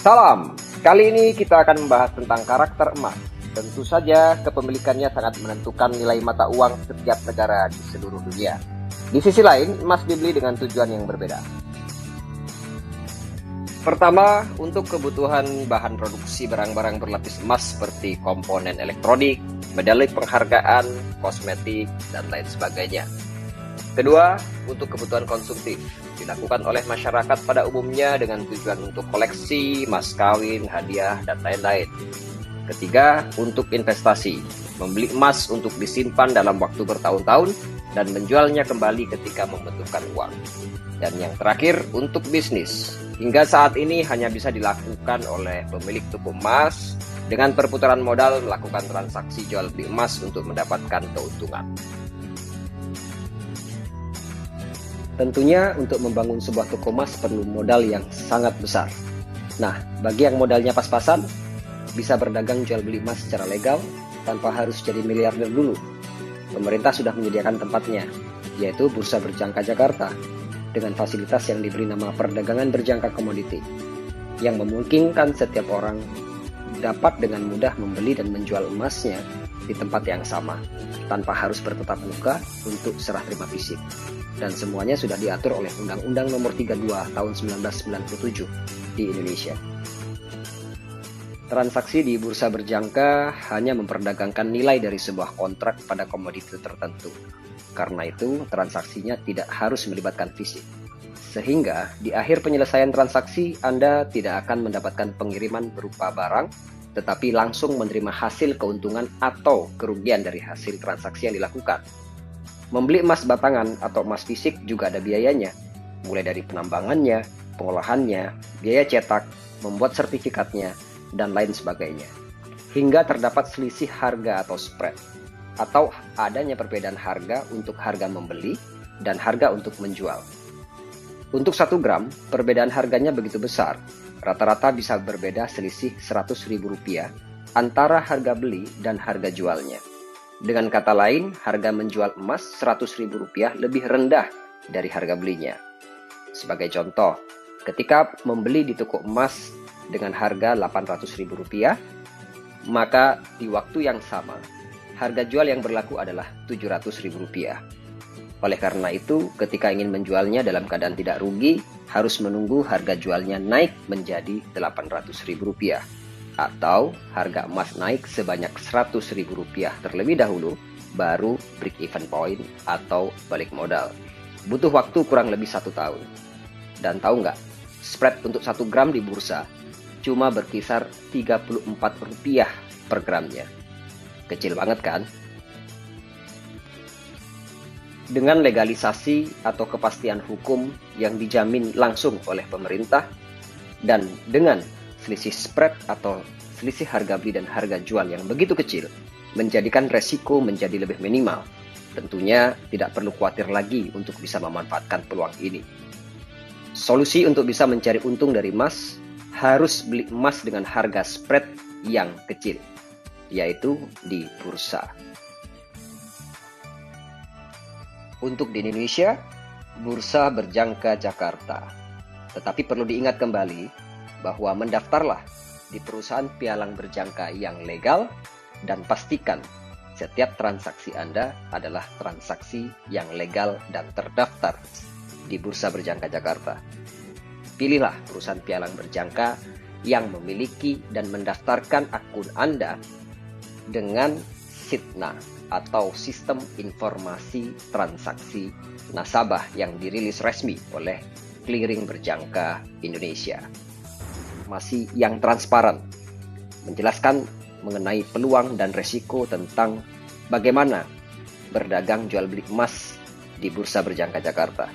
Salam, kali ini kita akan membahas tentang karakter emas. Tentu saja kepemilikannya sangat menentukan nilai mata uang setiap negara di seluruh dunia. Di sisi lain, emas dibeli dengan tujuan yang berbeda. Pertama, untuk kebutuhan bahan produksi barang-barang berlapis emas seperti komponen elektronik, medali penghargaan, kosmetik, dan lain sebagainya. Kedua, untuk kebutuhan konsumtif, dilakukan oleh masyarakat pada umumnya dengan tujuan untuk koleksi, mas kawin, hadiah, dan lain-lain. Ketiga, untuk investasi, membeli emas untuk disimpan dalam waktu bertahun-tahun dan menjualnya kembali ketika membutuhkan uang. Dan yang terakhir, untuk bisnis. Hingga saat ini hanya bisa dilakukan oleh pemilik toko emas dengan perputaran modal melakukan transaksi jual beli emas untuk mendapatkan keuntungan. Tentunya untuk membangun sebuah toko emas perlu modal yang sangat besar. Nah, bagi yang modalnya pas-pasan, bisa berdagang jual beli emas secara legal tanpa harus jadi miliarder dulu. Pemerintah sudah menyediakan tempatnya, yaitu Bursa Berjangka Jakarta, dengan fasilitas yang diberi nama perdagangan berjangka komoditi, yang memungkinkan setiap orang dapat dengan mudah membeli dan menjual emasnya di tempat yang sama, tanpa harus bertatap muka untuk serah terima fisik. Dan semuanya sudah diatur oleh Undang-Undang Nomor 32 Tahun 1997 di Indonesia. Transaksi di bursa berjangka hanya memperdagangkan nilai dari sebuah kontrak pada komoditi tertentu. Karena itu, transaksinya tidak harus melibatkan fisik. Sehingga, di akhir penyelesaian transaksi, Anda tidak akan mendapatkan pengiriman berupa barang, tetapi langsung menerima hasil keuntungan atau kerugian dari hasil transaksi yang dilakukan. Membeli emas batangan atau emas fisik juga ada biayanya, mulai dari penambangannya, pengolahannya, biaya cetak, membuat sertifikatnya, dan lain sebagainya. Hingga terdapat selisih harga atau spread, atau adanya perbedaan harga untuk harga membeli dan harga untuk menjual. Untuk 1 gram, perbedaan harganya begitu besar, rata-rata bisa berbeda selisih Rp100.000 antara harga beli dan harga jualnya. Dengan kata lain, harga menjual emas Rp100.000 lebih rendah dari harga belinya. Sebagai contoh, ketika membeli di toko emas dengan harga Rp800.000, maka di waktu yang sama, harga jual yang berlaku adalah Rp700.000. Oleh karena itu, ketika ingin menjualnya dalam keadaan tidak rugi, harus menunggu harga jualnya naik menjadi Rp800.000. Atau harga emas naik sebanyak Rp100.000 terlebih dahulu, baru break even point atau balik modal. Butuh waktu kurang lebih 1 tahun. Dan tahu nggak, spread untuk 1 gram di bursa cuma berkisar Rp34 per gramnya. Kecil banget kan? Dengan legalisasi atau kepastian hukum yang dijamin langsung oleh pemerintah, dan dengan selisih spread atau selisih harga beli dan harga jual yang begitu kecil, menjadikan resiko menjadi lebih minimal. Tentunya tidak perlu khawatir lagi untuk bisa memanfaatkan peluang ini. Solusi untuk bisa mencari untung dari emas, harus beli emas dengan harga spread yang kecil, yaitu di bursa. Untuk di Indonesia, Bursa Berjangka Jakarta. Tetapi perlu diingat kembali bahwa mendaftarlah di perusahaan pialang berjangka yang legal dan pastikan setiap transaksi Anda adalah transaksi yang legal dan terdaftar di Bursa Berjangka Jakarta. Pilihlah perusahaan pialang berjangka yang memiliki dan mendaftarkan akun Anda dengan SITNA atau Sistem Informasi Transaksi Nasabah yang dirilis resmi oleh Clearing Berjangka Indonesia. Masih yang transparan, menjelaskan mengenai peluang dan resiko tentang bagaimana berdagang jual beli emas di Bursa Berjangka Jakarta.